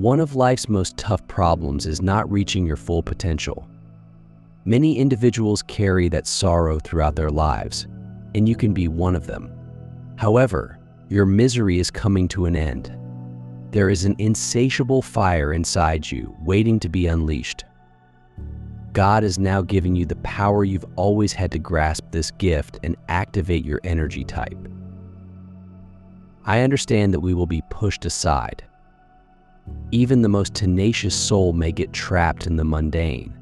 One of life's most tough problems is not reaching your full potential. Many individuals carry that sorrow throughout their lives, and you can be one of them. However, your misery is coming to an end. There is an insatiable fire inside you waiting to be unleashed. God is now giving you the power you've always had to grasp this gift and activate your energy type. I understand that we will be pushed aside. Even the most tenacious soul may get trapped in the mundane.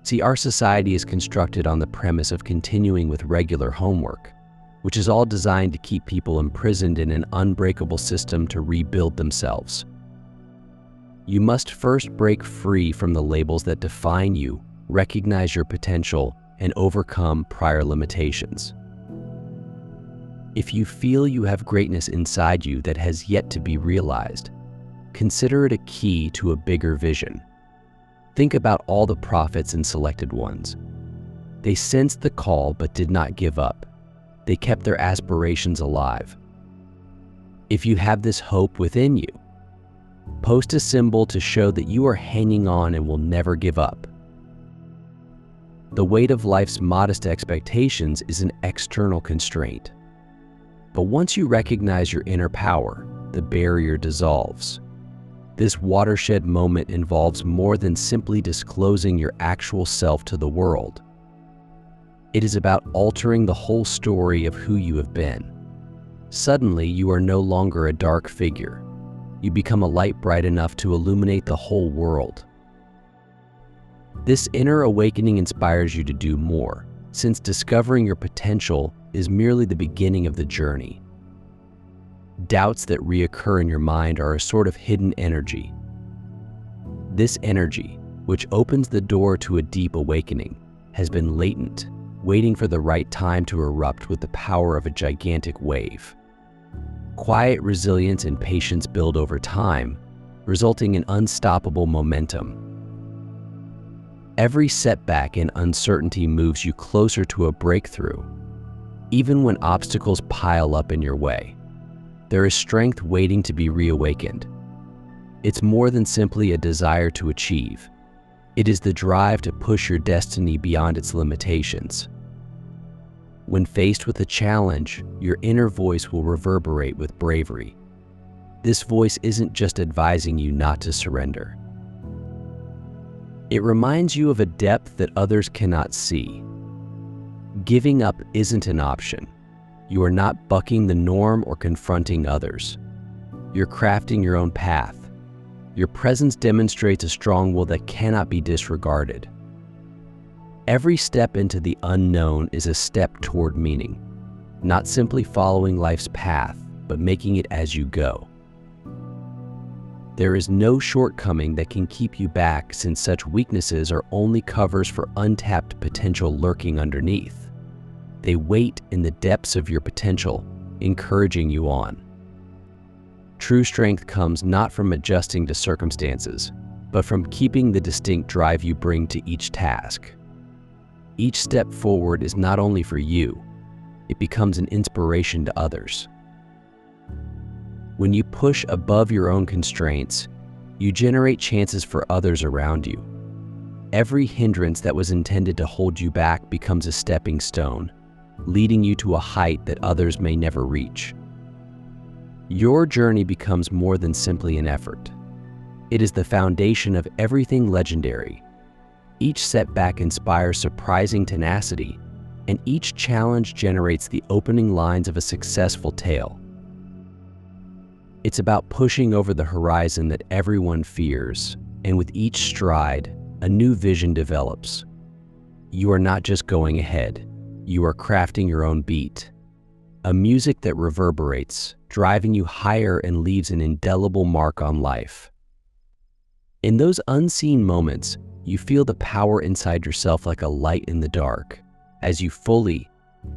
See, our society is constructed on the premise of continuing with regular homework, which is all designed to keep people imprisoned in an unbreakable system to rebuild themselves. You must first break free from the labels that define you, recognize your potential, and overcome prior limitations. If you feel you have greatness inside you that has yet to be realized, consider it a key to a bigger vision. Think about all the prophets and selected ones. They sensed the call but did not give up. They kept their aspirations alive. If you have this hope within you, post a symbol to show that you are hanging on and will never give up. The weight of life's modest expectations is an external constraint. But once you recognize your inner power, the barrier dissolves. This watershed moment involves more than simply disclosing your actual self to the world. It is about altering the whole story of who you have been. Suddenly, you are no longer a dark figure. You become a light bright enough to illuminate the whole world. This inner awakening inspires you to do more, since discovering your potential is merely the beginning of the journey. Doubts that reoccur in your mind are a sort of hidden energy. This energy, which opens the door to a deep awakening, has been latent, waiting for the right time to erupt with the power of a gigantic wave. Quiet resilience and patience build over time, resulting in unstoppable momentum. Every setback and uncertainty moves you closer to a breakthrough. Even when obstacles pile up in your way, there is strength waiting to be reawakened. It's more than simply a desire to achieve. It is the drive to push your destiny beyond its limitations. When faced with a challenge, your inner voice will reverberate with bravery. This voice isn't just advising you not to surrender. It reminds you of a depth that others cannot see. Giving up isn't an option. You are not bucking the norm or confronting others. You're crafting your own path. Your presence demonstrates a strong will that cannot be disregarded. Every step into the unknown is a step toward meaning, not simply following life's path, but making it as you go. There is no shortcoming that can keep you back, since such weaknesses are only covers for untapped potential lurking underneath. They wait in the depths of your potential, encouraging you on. True strength comes not from adjusting to circumstances, but from keeping the distinct drive you bring to each task. Each step forward is not only for you, it becomes an inspiration to others. When you push above your own constraints, you generate chances for others around you. Every hindrance that was intended to hold you back becomes a stepping stone, leading you to a height that others may never reach. Your journey becomes more than simply an effort. It is the foundation of everything legendary. Each setback inspires surprising tenacity, and each challenge generates the opening lines of a successful tale. It's about pushing over the horizon that everyone fears, and with each stride, a new vision develops. You are not just going ahead, you are crafting your own beat. A music that reverberates, driving you higher and leaves an indelible mark on life. In those unseen moments, you feel the power inside yourself like a light in the dark, as you fully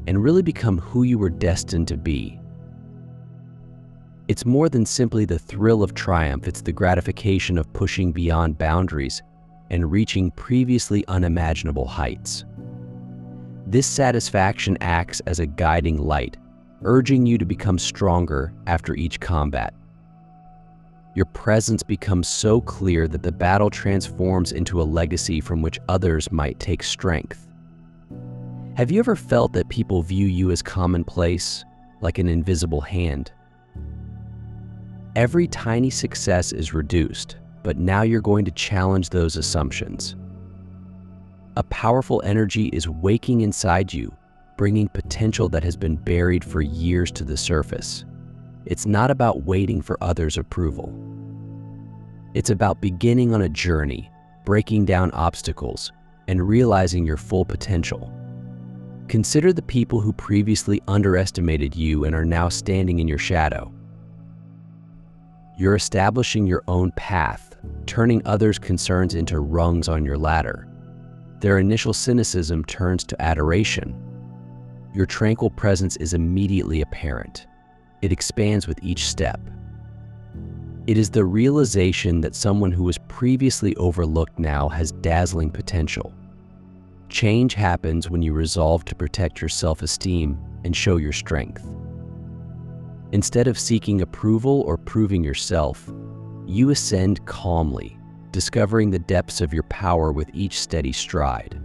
and really become who you were destined to be. It's more than simply the thrill of triumph, it's the gratification of pushing beyond boundaries and reaching previously unimaginable heights. This satisfaction acts as a guiding light, urging you to become stronger after each combat. Your presence becomes so clear that the battle transforms into a legacy from which others might take strength. Have you ever felt that people view you as commonplace, like an invisible hand? Every tiny success is reduced, but now you're going to challenge those assumptions. A powerful energy is waking inside you, bringing potential that has been buried for years to the surface. It's not about waiting for others' approval. It's about beginning on a journey, breaking down obstacles, and realizing your full potential. Consider the people who previously underestimated you and are now standing in your shadow. You're establishing your own path, turning others' concerns into rungs on your ladder. Their initial cynicism turns to adoration. Your tranquil presence is immediately apparent. It expands with each step. It is the realization that someone who was previously overlooked now has dazzling potential. Change happens when you resolve to protect your self-esteem and show your strength. Instead of seeking approval or proving yourself, you ascend calmly, discovering the depths of your power with each steady stride.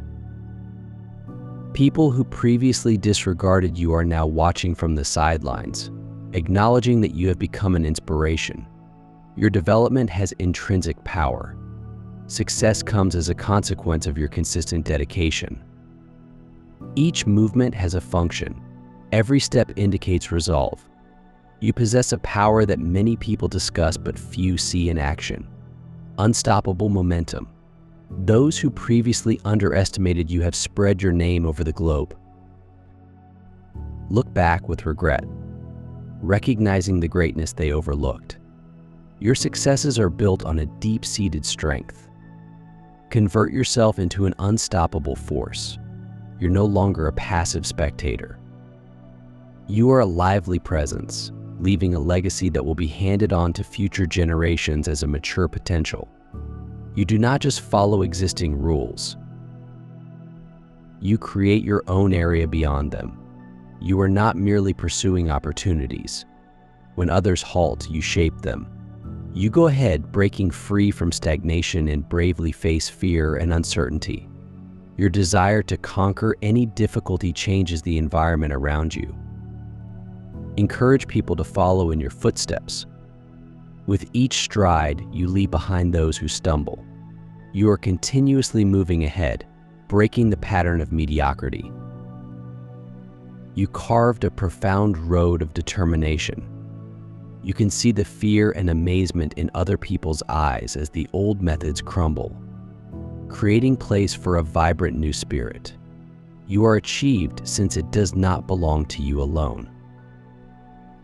People who previously disregarded you are now watching from the sidelines, acknowledging that you have become an inspiration. Your development has intrinsic power. Success comes as a consequence of your consistent dedication. Each movement has a function. Every step indicates resolve. You possess a power that many people discuss but few see in action. Unstoppable momentum. Those who previously underestimated you have spread your name over the globe. Look back with regret, recognizing the greatness they overlooked. Your successes are built on a deep-seated strength. Convert yourself into an unstoppable force. You're no longer a passive spectator. You are a lively presence, leaving a legacy that will be handed on to future generations as a mature potential. You do not just follow existing rules. You create your own area beyond them. You are not merely pursuing opportunities. When others halt, you shape them. You go ahead, breaking free from stagnation and bravely face fear and uncertainty. Your desire to conquer any difficulty changes the environment around you. Encourage people to follow in your footsteps. With each stride, you leave behind those who stumble. You are continuously moving ahead, breaking the pattern of mediocrity. You carved a profound road of determination. You can see the fear and amazement in other people's eyes as the old methods crumble, creating place for a vibrant new spirit. You are achieved since it does not belong to you alone.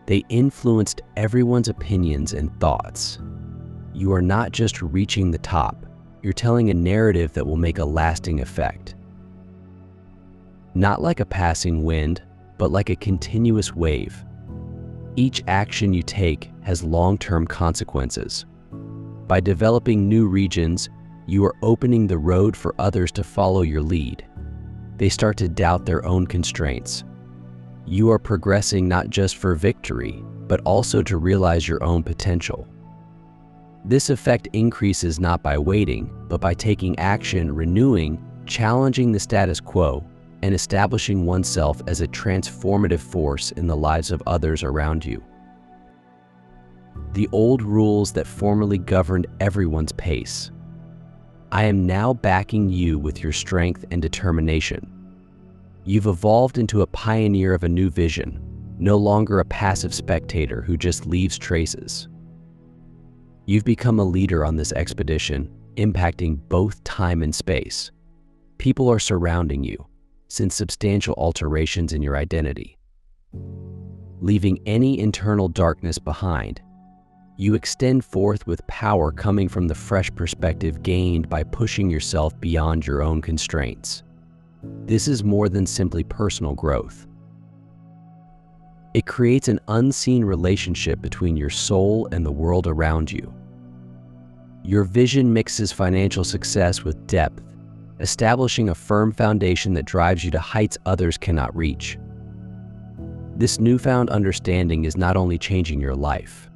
They influenced everyone's opinions and thoughts. You are not just reaching the top, you're telling a narrative that will make a lasting effect. Not like a passing wind, but like a continuous wave. Each action you take has long-term consequences. By developing new regions, you are opening the road for others to follow your lead. They start to doubt their own constraints. You are progressing not just for victory, but also to realize your own potential. This effect increases not by waiting, but by taking action, renewing, challenging the status quo, and establishing oneself as a transformative force in the lives of others around you. The old rules that formerly governed everyone's pace. I am now backing you with your strength and determination. You've evolved into a pioneer of a new vision, no longer a passive spectator who just leaves traces. You've become a leader on this expedition, impacting both time and space. People are surrounding you, since substantial alterations in your identity. Leaving any internal darkness behind, you extend forth with power coming from the fresh perspective gained by pushing yourself beyond your own constraints. This is more than simply personal growth. It creates an unseen relationship between your soul and the world around you. Your vision mixes financial success with depth, establishing a firm foundation that drives you to heights others cannot reach. This newfound understanding is not only changing your life,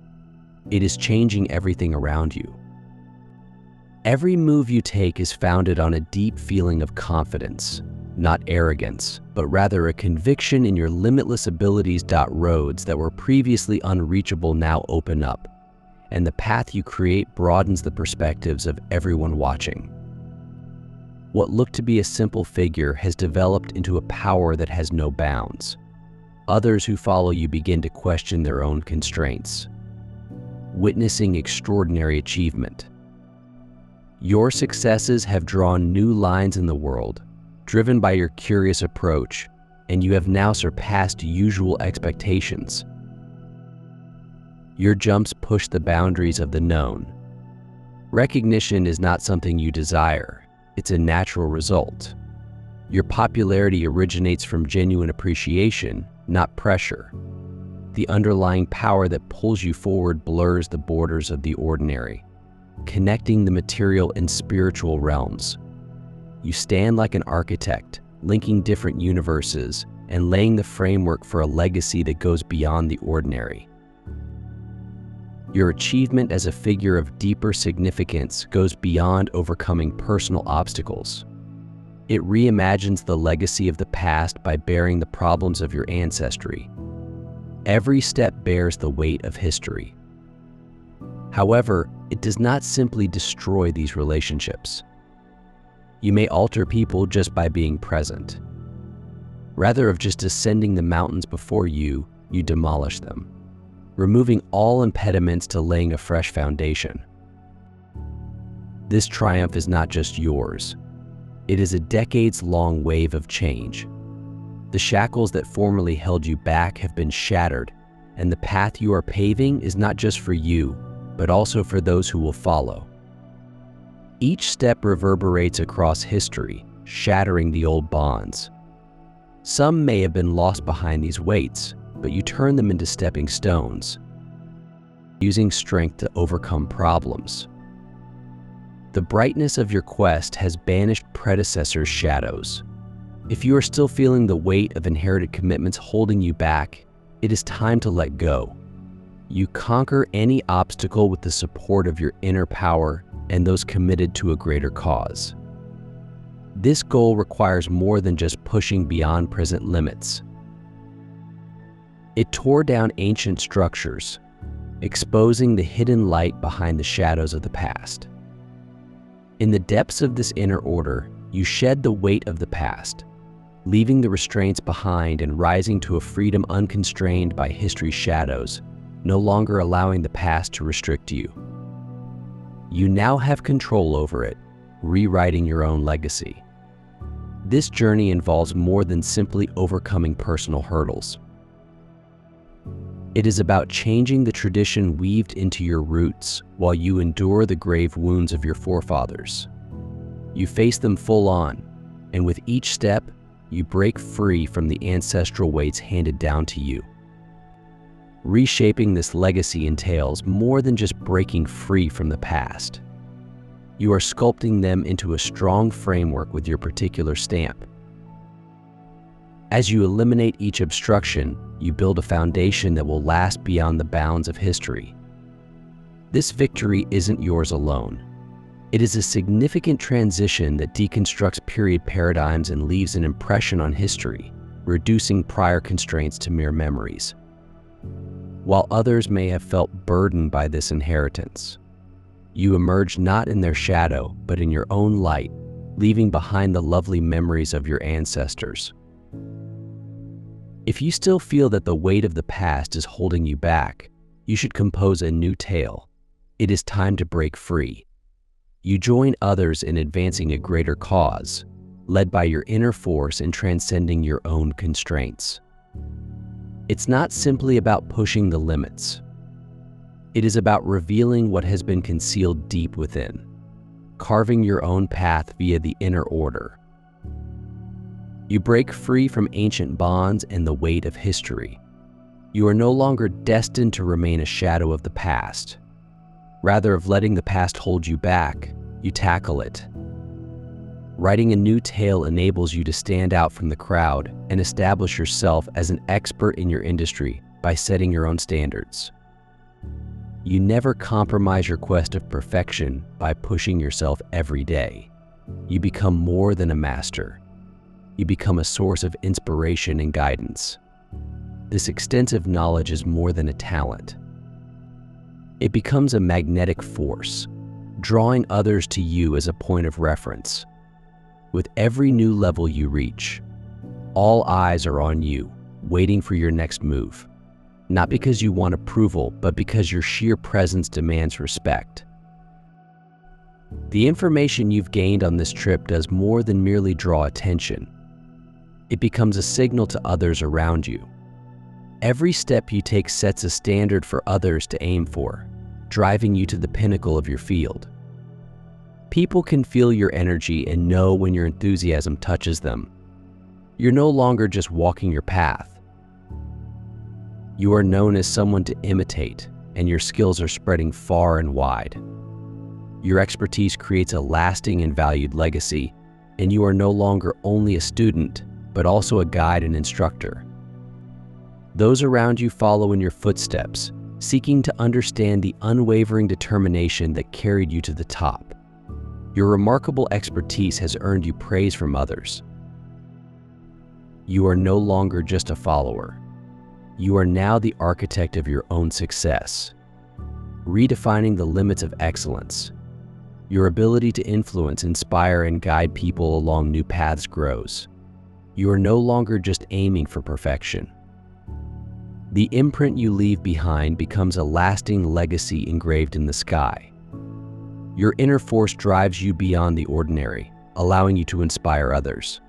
it is changing everything around you. Every move you take is founded on a deep feeling of confidence, not arrogance, but rather a conviction in your limitless abilities. Roads that were previously unreachable now open up, and the path you create broadens the perspectives of everyone watching. What looked to be a simple figure has developed into a power that has no bounds. Others who follow you begin to question their own constraints, witnessing extraordinary achievement. Your successes have drawn new lines in the world, driven by your curious approach, and you have now surpassed usual expectations. Your jumps push the boundaries of the known. Recognition is not something you desire, it's a natural result. Your popularity originates from genuine appreciation, not pressure. The underlying power that pulls you forward blurs the borders of the ordinary, connecting the material and spiritual realms. You stand like an architect, linking different universes and laying the framework for a legacy that goes beyond the ordinary. Your achievement as a figure of deeper significance goes beyond overcoming personal obstacles. It reimagines the legacy of the past by bearing the problems of your ancestry. Every step bears the weight of history. However, it does not simply destroy these relationships. You may alter people just by being present. Rather of just ascending the mountains before you, you demolish them, removing all impediments to laying a fresh foundation. This triumph is not just yours. It is a decades-long wave of change. The shackles that formerly held you back have been shattered, and the path you are paving is not just for you, but also for those who will follow. Each step reverberates across history, shattering the old bonds. Some may have been lost behind these weights, but you turn them into stepping stones, using strength to overcome problems. The brightness of your quest has banished predecessors' shadows. If you are still feeling the weight of inherited commitments holding you back, it is time to let go. You conquer any obstacle with the support of your inner power and those committed to a greater cause. This goal requires more than just pushing beyond present limits. It tore down ancient structures, exposing the hidden light behind the shadows of the past. In the depths of this inner order, you shed the weight of the past, leaving the restraints behind and rising to a freedom unconstrained by history's shadows, no longer allowing the past to restrict you. You now have control over it, rewriting your own legacy. This journey involves more than simply overcoming personal hurdles. It is about changing the tradition weaved into your roots while you endure the grave wounds of your forefathers. You face them full on, and with each step, you break free from the ancestral weights handed down to you. Reshaping this legacy entails more than just breaking free from the past. You are sculpting them into a strong framework with your particular stamp. As you eliminate each obstruction, you build a foundation that will last beyond the bounds of history. This victory isn't yours alone. It is a significant transition that deconstructs period paradigms and leaves an impression on history, reducing prior constraints to mere memories. While others may have felt burdened by this inheritance, you emerge not in their shadow, but in your own light, leaving behind the lovely memories of your ancestors. If you still feel that the weight of the past is holding you back, you should compose a new tale. It is time to break free. You join others in advancing a greater cause, led by your inner force and transcending your own constraints. It's not simply about pushing the limits. It is about revealing what has been concealed deep within, carving your own path via the inner order. You break free from ancient bonds and the weight of history. You are no longer destined to remain a shadow of the past. Rather of letting the past hold you back, you tackle it. Writing a new tale enables you to stand out from the crowd and establish yourself as an expert in your industry by setting your own standards. You never compromise your quest of perfection by pushing yourself every day. You become more than a master. You become a source of inspiration and guidance. This extensive knowledge is more than a talent. It becomes a magnetic force, drawing others to you as a point of reference. With every new level you reach, all eyes are on you, waiting for your next move. Not because you want approval, but because your sheer presence demands respect. The information you've gained on this trip does more than merely draw attention. It becomes a signal to others around you. Every step you take sets a standard for others to aim for, driving you to the pinnacle of your field. People can feel your energy and know when your enthusiasm touches them. You're no longer just walking your path. You are known as someone to imitate, and your skills are spreading far and wide. Your expertise creates a lasting and valued legacy, and you are no longer only a student, but also a guide and instructor. Those around you follow in your footsteps, seeking to understand the unwavering determination that carried you to the top. Your remarkable expertise has earned you praise from others. You are no longer just a follower. You are now the architect of your own success, redefining the limits of excellence. Your ability to influence, inspire, and guide people along new paths grows. You are no longer just aiming for perfection. The imprint you leave behind becomes a lasting legacy engraved in the sky. Your inner force drives you beyond the ordinary, allowing you to inspire others.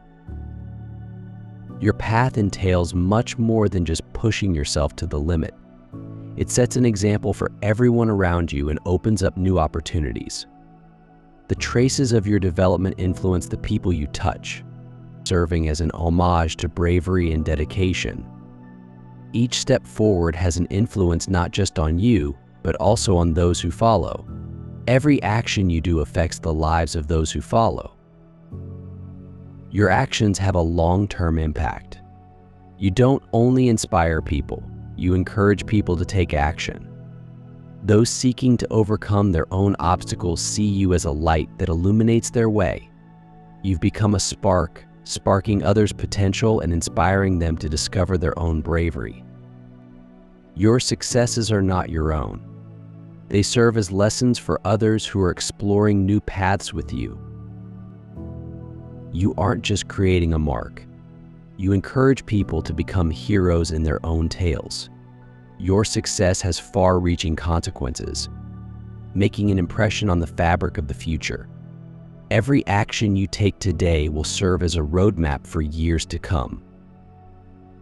Your path entails much more than just pushing yourself to the limit. It sets an example for everyone around you and opens up new opportunities. The traces of your development influence the people you touch, serving as an homage to bravery and dedication. Each step forward has an influence not just on you, but also on those who follow. Every action you do affects the lives of those who follow. Your actions have a long-term impact. You don't only inspire people, you encourage people to take action. Those seeking to overcome their own obstacles see you as a light that illuminates their way. You've become a spark, sparking others' potential and inspiring them to discover their own bravery. Your successes are not your own. They serve as lessons for others who are exploring new paths with you. You aren't just creating a mark. You encourage people to become heroes in their own tales. Your success has far-reaching consequences, making an impression on the fabric of the future. Every action you take today will serve as a roadmap for years to come.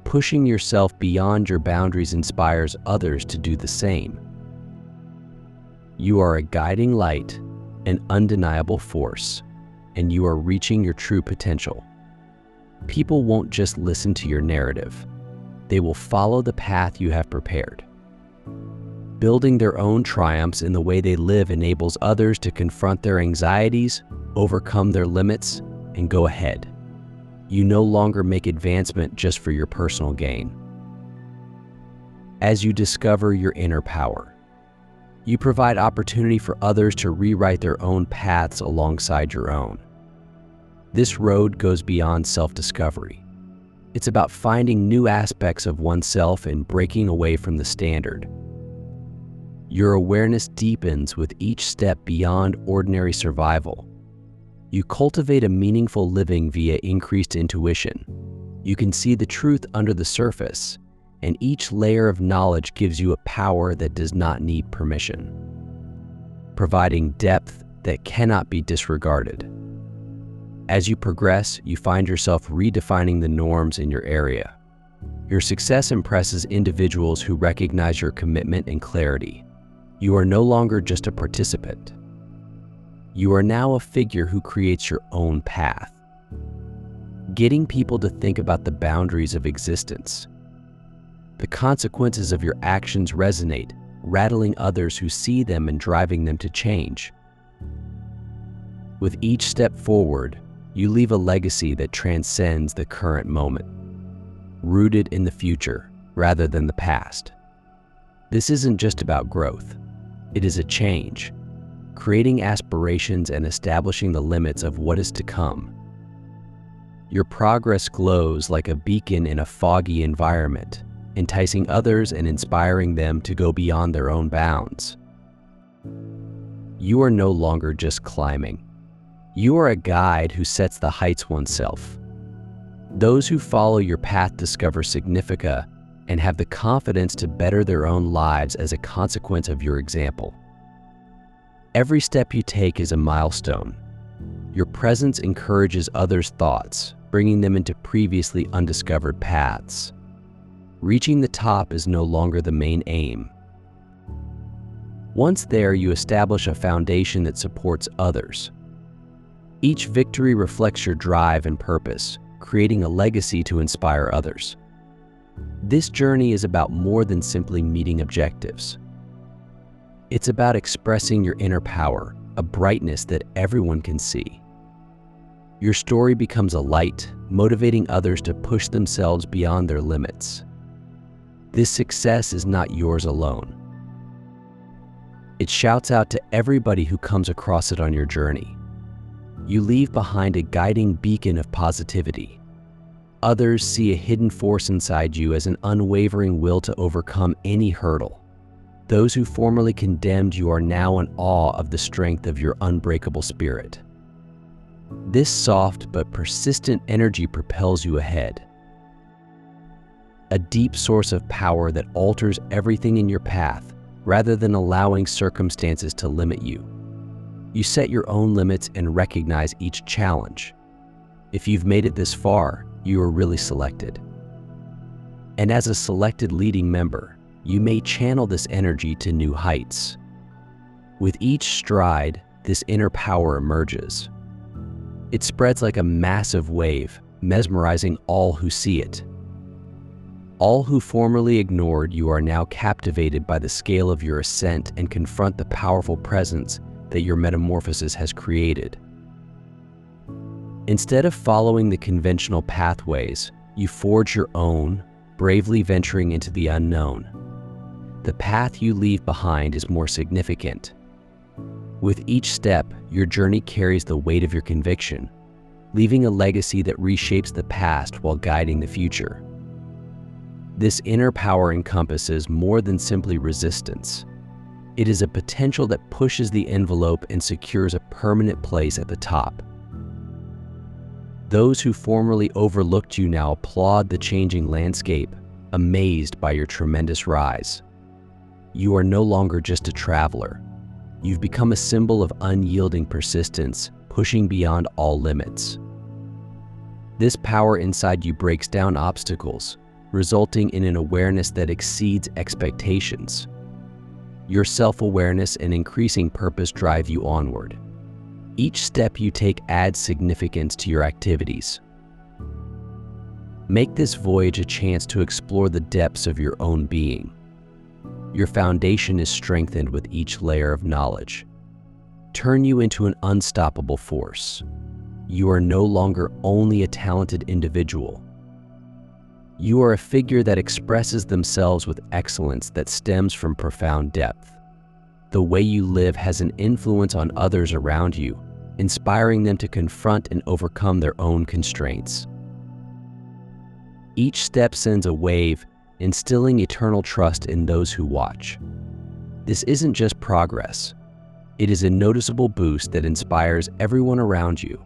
Pushing yourself beyond your boundaries inspires others to do the same. You are a guiding light, an undeniable force, and you are reaching your true potential. People won't just listen to your narrative. They will follow the path you have prepared. Building their own triumphs in the way they live enables others to confront their anxieties, overcome their limits, and go ahead. You no longer make advancement just for your personal gain. As you discover your inner power, you provide opportunity for others to rewrite their own paths alongside your own. This road goes beyond self-discovery. It's about finding new aspects of oneself and breaking away from the standard. Your awareness deepens with each step beyond ordinary survival. You cultivate a meaningful living via increased intuition. You can see the truth under the surface, and each layer of knowledge gives you a power that does not need permission, providing depth that cannot be disregarded. As you progress, you find yourself redefining the norms in your area. Your success impresses individuals who recognize your commitment and clarity. You are no longer just a participant. You are now a figure who creates your own path, getting people to think about the boundaries of existence. The consequences of your actions resonate, rattling others who see them and driving them to change. With each step forward, you leave a legacy that transcends the current moment, rooted in the future rather than the past. This isn't just about growth. It is a change, creating aspirations and establishing the limits of what is to come. Your progress glows like a beacon in a foggy environment, enticing others and inspiring them to go beyond their own bounds. You are no longer just climbing. You are a guide who sets the heights oneself. Those who follow your path discover significance and have the confidence to better their own lives as a consequence of your example. Every step you take is a milestone. Your presence encourages others' thoughts, bringing them into previously undiscovered paths. Reaching the top is no longer the main aim. Once there, you establish a foundation that supports others. Each victory reflects your drive and purpose, creating a legacy to inspire others. This journey is about more than simply meeting objectives. It's about expressing your inner power, a brightness that everyone can see. Your story becomes a light, motivating others to push themselves beyond their limits. This success is not yours alone. It shouts out to everybody who comes across it on your journey. You leave behind a guiding beacon of positivity. Others see a hidden force inside you as an unwavering will to overcome any hurdle. Those who formerly condemned you are now in awe of the strength of your unbreakable spirit. This soft but persistent energy propels you ahead. A deep source of power that alters everything in your path rather than allowing circumstances to limit you. You set your own limits and recognize each challenge. If you've made it this far, you are really selected. And as a selected leading member, you may channel this energy to new heights. With each stride, this inner power emerges. It spreads like a massive wave, mesmerizing all who see it. All who formerly ignored you are now captivated by the scale of your ascent and confront the powerful presence that your metamorphosis has created. Instead of following the conventional pathways, you forge your own, bravely venturing into the unknown. The path you leave behind is more significant. With each step, your journey carries the weight of your conviction, leaving a legacy that reshapes the past while guiding the future. This inner power encompasses more than simply resistance. It is a potential that pushes the envelope and secures a permanent place at the top. Those who formerly overlooked you now applaud the changing landscape, amazed by your tremendous rise. You are no longer just a traveler. You've become a symbol of unyielding persistence, pushing beyond all limits. This power inside you breaks down obstacles, resulting in an awareness that exceeds expectations. Your self-awareness and increasing purpose drive you onward. Each step you take adds significance to your activities. Make this voyage a chance to explore the depths of your own being. Your foundation is strengthened with each layer of knowledge. Turn you into an unstoppable force. You are no longer only a talented individual. You are a figure that expresses themselves with excellence that stems from profound depth. The way you live has an influence on others around you, inspiring them to confront and overcome their own constraints. Each step sends a wave, instilling eternal trust in those who watch. This isn't just progress. It is a noticeable boost that inspires everyone around you.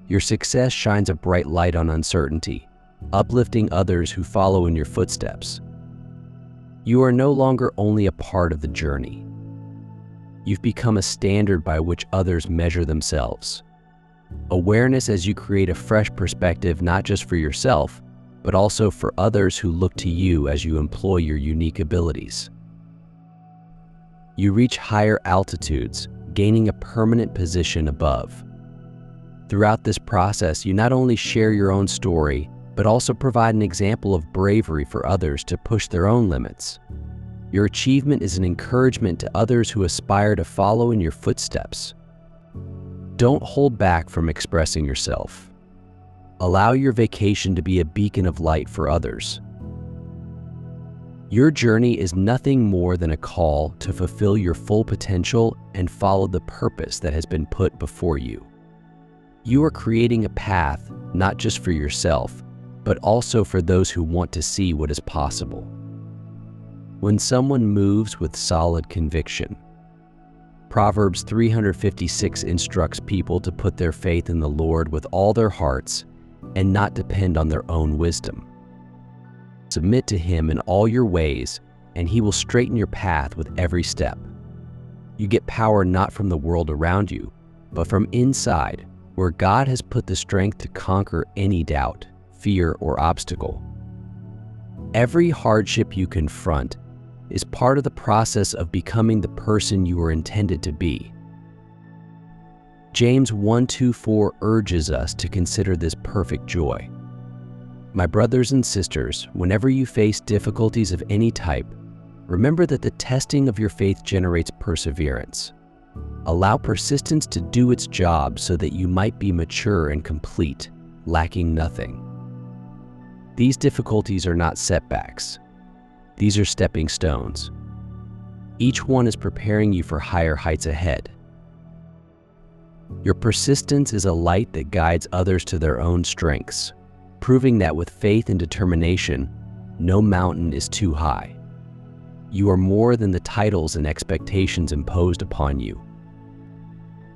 Your success shines a bright light on uncertainty, uplifting others who follow in your footsteps. You are no longer only a part of the journey. You've become a standard by which others measure themselves. Awareness as you create a fresh perspective not just for yourself, but also for others who look to you as you employ your unique abilities. You reach higher altitudes, gaining a permanent position above. Throughout this process, you not only share your own story, but also provide an example of bravery for others to push their own limits. Your achievement is an encouragement to others who aspire to follow in your footsteps. Don't hold back from expressing yourself. Allow your vacation to be a beacon of light for others. Your journey is nothing more than a call to fulfill your full potential and follow the purpose that has been put before you. You are creating a path not just for yourself, but also for those who want to see what is possible. When someone moves with solid conviction, Proverbs 356 instructs people to put their faith in the Lord with all their hearts and not depend on their own wisdom. Submit to Him in all your ways, and He will straighten your path with every step. You get power not from the world around you, but from inside, where God has put the strength to conquer any doubt, fear, or obstacle. Every hardship you confront is part of the process of becoming the person you are intended to be. James 1:2-4 urges us to consider this perfect joy. My brothers and sisters, whenever you face difficulties of any type, remember that the testing of your faith generates perseverance. Allow persistence to do its job so that you might be mature and complete, lacking nothing. These difficulties are not setbacks. These are stepping stones. Each one is preparing you for higher heights ahead. Your persistence is a light that guides others to their own strengths, proving that with faith and determination, no mountain is too high. You are more than the titles and expectations imposed upon you.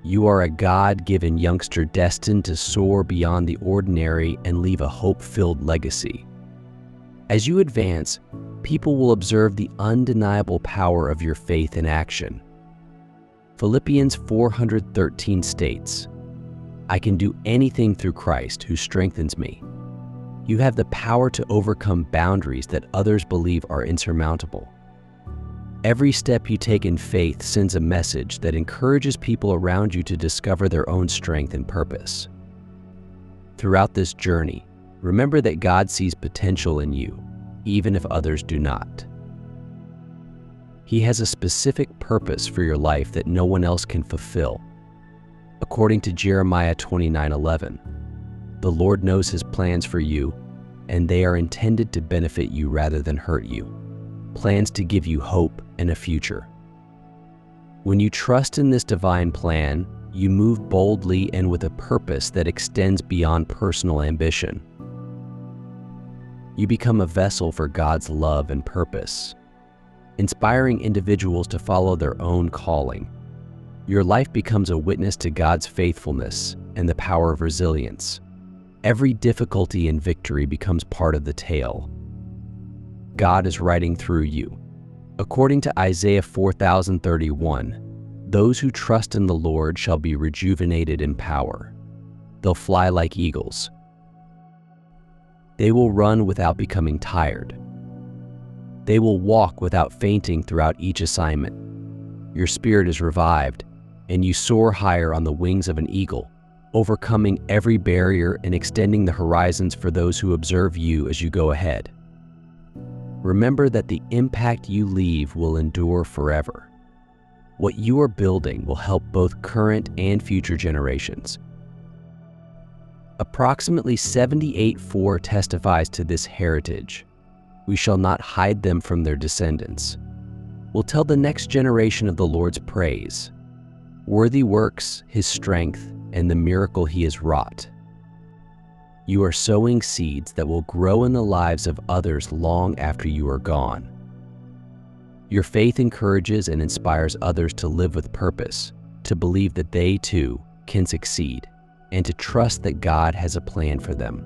You are a God-given youngster destined to soar beyond the ordinary and leave a hope-filled legacy. As you advance, people will observe the undeniable power of your faith in action. Philippians 4:13 states, "I can do anything through Christ who strengthens me." You have the power to overcome boundaries that others believe are insurmountable. Every step you take in faith sends a message that encourages people around you to discover their own strength and purpose. Throughout this journey, remember that God sees potential in you, even if others do not. He has a specific purpose for your life that no one else can fulfill. According to Jeremiah 29:11, the Lord knows His plans for you, and they are intended to benefit you rather than hurt you. Plans to give you hope and a future. When you trust in this divine plan, you move boldly and with a purpose that extends beyond personal ambition. You become a vessel for God's love and purpose, inspiring individuals to follow their own calling. Your life becomes a witness to God's faithfulness and the power of resilience. Every difficulty and victory becomes part of the tale. God is writing through you. According to Isaiah 4031, those who trust in the Lord shall be rejuvenated in power. They'll fly like eagles. They will run without becoming tired. They will walk without fainting throughout each assignment. Your spirit is revived, and you soar higher on the wings of an eagle, overcoming every barrier and extending the horizons for those who observe you as you go ahead. Remember that the impact you leave will endure forever. What you are building will help both current and future generations. Approximately 78:4 testifies to this heritage. We shall not hide them from their descendants. We'll tell the next generation of the Lord's praise, worthy works, His strength, and the miracle He has wrought. You are sowing seeds that will grow in the lives of others long after you are gone. Your faith encourages and inspires others to live with purpose, to believe that they too can succeed, and to trust that God has a plan for them.